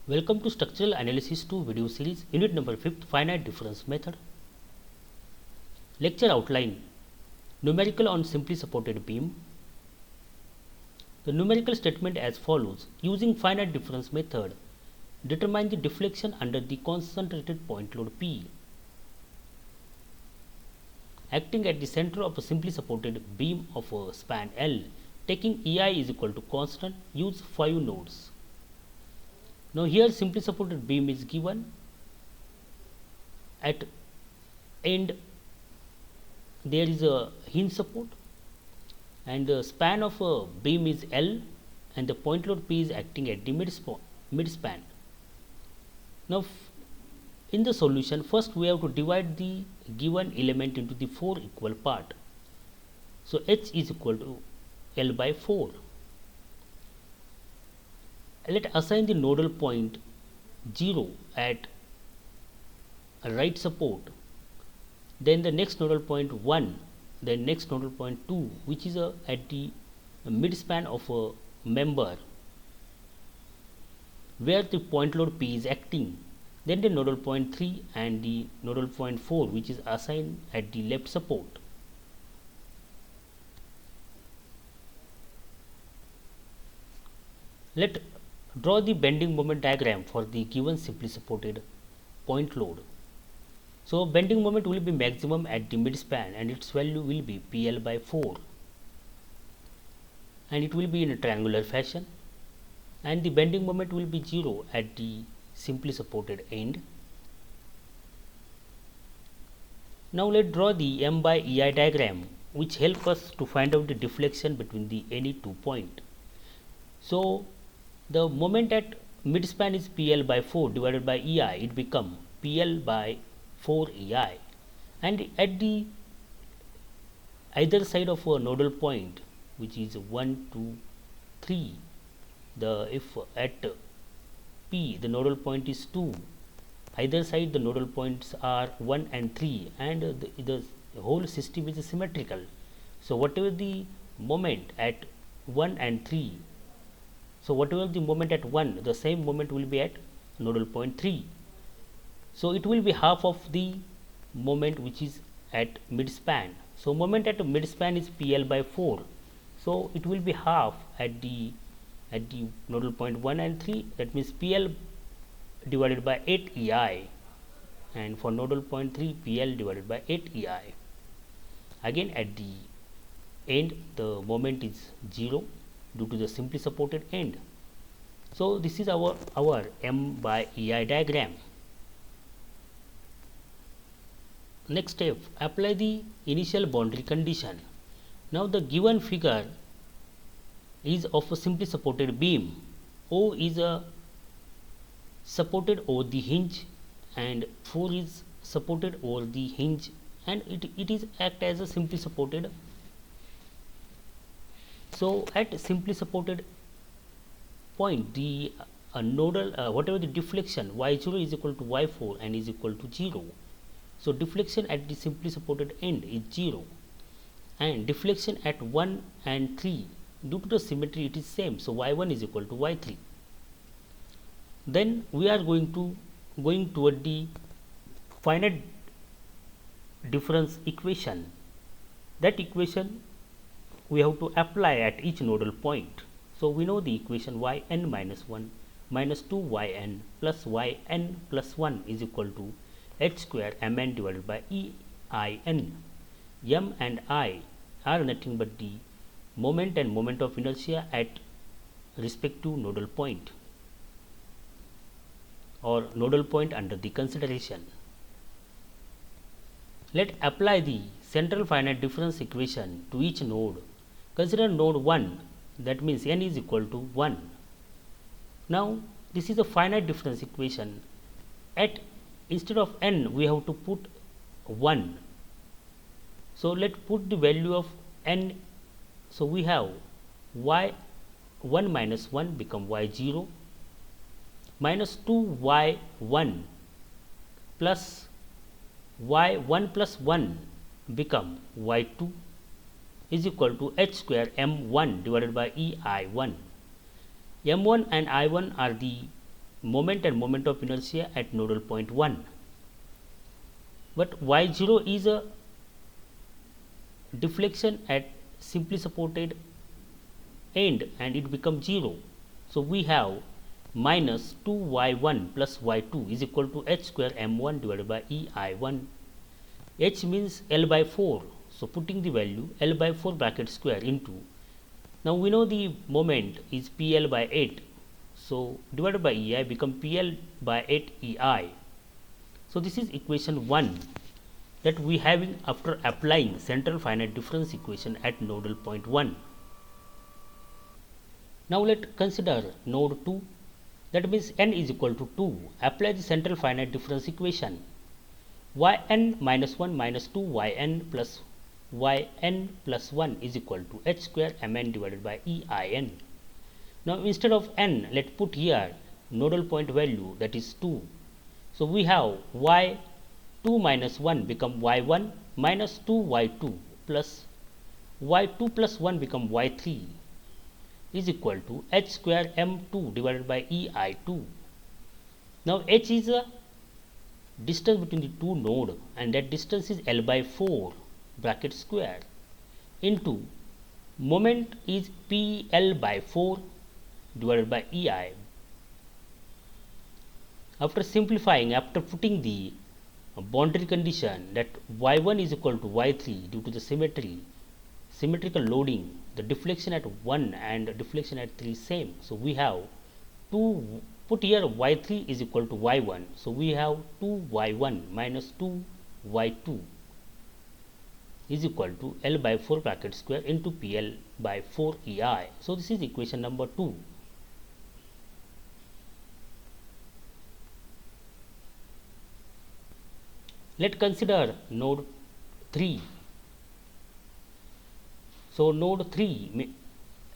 Welcome to Structural Analysis 2 video series, unit number 5th, Finite Difference Method. Lecture outline: Numerical on simply supported beam. The numerical statement as follows: using finite difference method, determine the deflection under the concentrated point load P acting at the center of a simply supported beam of a span L, taking EI is equal to constant. Use 5 nodes. Now here simply supported beam is given. At end there is a hinge support and the span of a beam is L and the point load P is acting at the mid span. Now in the solution, first we have to divide the given element into the 4 equal part. So H is equal to L by 4. Let assign the nodal point 0 at right support, then the next nodal point 1, then next nodal point 2, which is at the mid span of a member where the point load P is acting, then the nodal point 3 and the nodal point 4, which is assigned at the left support. Let draw the bending moment diagram for the given simply supported point load. So bending moment will be maximum at the mid span and its value will be PL by 4, and it will be in a triangular fashion, and the bending moment will be 0 at the simply supported end. Now let draw the M by EI diagram, which help us to find out the deflection between the any 2 point. So the moment at mid span is PL by 4 divided by EI, it become PL by 4 EI, and at the either side of a nodal point, which is 1, 2, 3, if at P the nodal point is 2, either side the nodal points are 1 and 3, and the whole system is symmetrical. So whatever the moment at 1 and 3, so whatever the moment at 1, the same moment will be at nodal point 3. So it will be half of the moment which is at mid span. So moment at mid span is PL by 4. So it will be half at the nodal point 1 and 3, that means PL divided by 8 EI, and for nodal point 3 PL divided by 8 EI. Again at the end the moment is 0 due to the simply supported end. So this is our M by EI diagram. Next step, apply the initial boundary condition. Now the given figure is of a simply supported beam. O is supported over the hinge and 4 is supported over the hinge, and it is act as a simply supported. So at simply supported point, the nodal whatever the deflection y0 is equal to y4 and is equal to 0. So deflection at the simply supported end is 0, and deflection at 1 and 3, due to the symmetry it is same, so y1 is equal to y3. Then we are going toward the finite difference equation. That equation we have to apply at each nodal point. So we know the equation yn minus 1 minus 2 yn plus yn plus 1 is equal to h square mn divided by ein. M and I are nothing but the moment and moment of inertia at respective nodal point or nodal point under the consideration. Let apply the central finite difference equation to each node. Consider node 1, that means n is equal to 1. Now this is a finite difference equation. At instead of n we have to put 1. So let put the value of n. So we have y1 minus 1 become y0 minus 2y1 plus y1 plus 1 become y2 is equal to h square m1 divided by ei1. m1 and I1 are the moment and moment of inertia at nodal point 1. But y0 is a deflection at simply supported end and it becomes 0. So we have minus 2y1 plus y2 is equal to h square m1 divided by ei1. H means L by 4. So putting the value L by 4 bracket square into, now we know the moment is PL by 8. So divided by EI become PL by 8 EI. So this is equation 1 that we having after applying central finite difference equation at nodal point 1. Now let consider node 2, that means n is equal to 2. Apply the central finite difference equation. Yn minus 1 minus 2 yn plus 1 is equal to h square mn divided by ein. Now instead of n, let put here nodal point value, that is 2. So we have y2 minus 1 become y1 minus 2 y2 plus y2 plus 1 become y3 is equal to h square m2 divided by ei2. Now h is a distance between the two nodes and that distance is L by 4 bracket square into moment is PL by 4 divided by EI. After simplifying, after putting the boundary condition that y1 is equal to y3 due to the symmetrical loading, the deflection at 1 and deflection at 3 same. So we have 2, put here y3 is equal to y1. So we have 2y1 minus 2y2 is equal to L by 4 bracket square into PL by 4 EI. So this is equation number 2. Let consider node 3. So node 3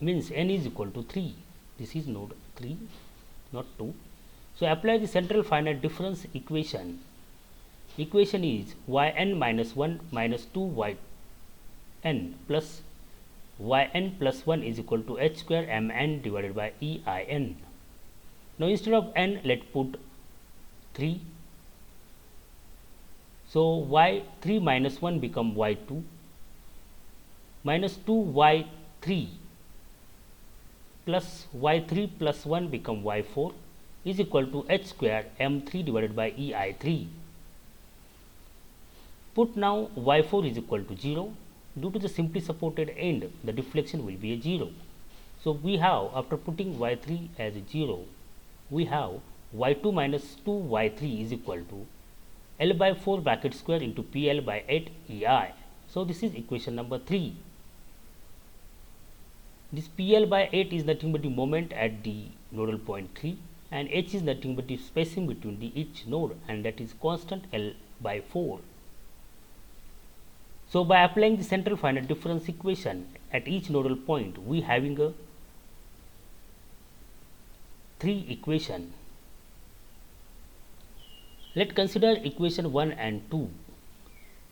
means n is equal to 3. This is node 3, not 2. So apply the central finite difference equation. Equation is yn minus 1 minus 2 yn plus yn plus 1 is equal to h square mn divided by ein. Now instead of n, let put 3. So y3 minus 1 become y2 minus 2y3 plus y3 plus 1 become y4 is equal to h square m3 divided by ei3. Put now y4 is equal to 0. Due to the simply supported end, the deflection will be a 0. So we have, after putting y3 as a 0, we have y2 minus 2y3 is equal to L by 4 bracket square into PL by 8 EI. So this is equation number 3. This PL by 8 is nothing but the moment at the nodal point 3 and H is nothing but the spacing between the each node and that is constant L by 4. So by applying the central finite difference equation at each nodal point, we having a 3 equation. Let consider equation 1 and 2.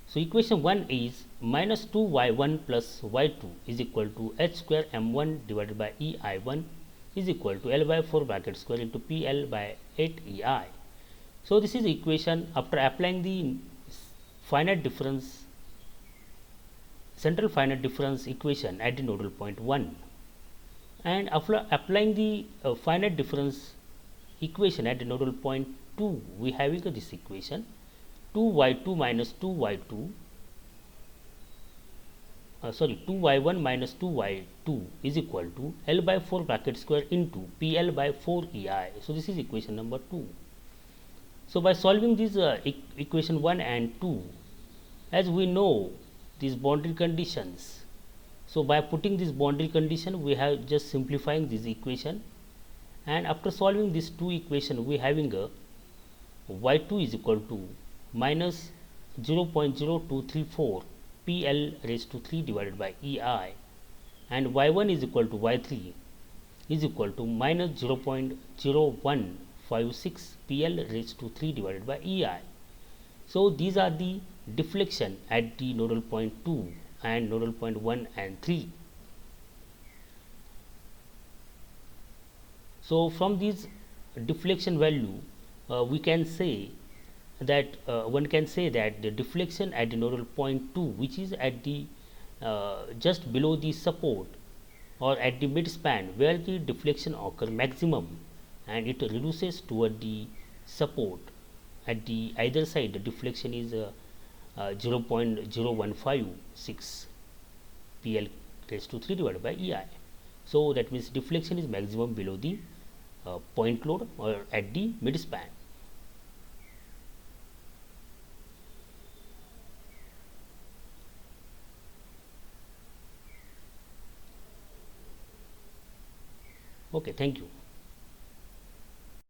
So equation 1 is minus 2y1 plus y2 is equal to h square m1 divided by ei1 is equal to L by 4 bracket square into PL by 8 EI. So this is equation after applying the finite difference, central finite difference equation at the nodal point 1, and after applying the finite difference equation at the nodal point 2, we having this equation 2y2 minus 2y2 2y1 minus 2y2 is equal to L by 4 bracket square into PL by 4 EI. So this is equation number 2. So by solving these equation 1 and 2, as we know these boundary conditions, so by putting this boundary condition, we have just simplifying this equation, and after solving these two equation, we having a y2 is equal to minus 0.0234 PL raised to 3 divided by EI, and y1 is equal to y3 is equal to minus 0.0156 PL raised to 3 divided by EI. So these are the deflection at the nodal point 2 and nodal point 1 and 3. So from these deflection value, we can say that one can say that the deflection at the nodal point 2, which is at the just below the support or at the midspan where the deflection occur maximum, and it reduces toward the support at the either side, the deflection is 0.0156 PL raised to 3 divided by EI. So that means deflection is maximum below the point load or at the midspan. Okay, thank you.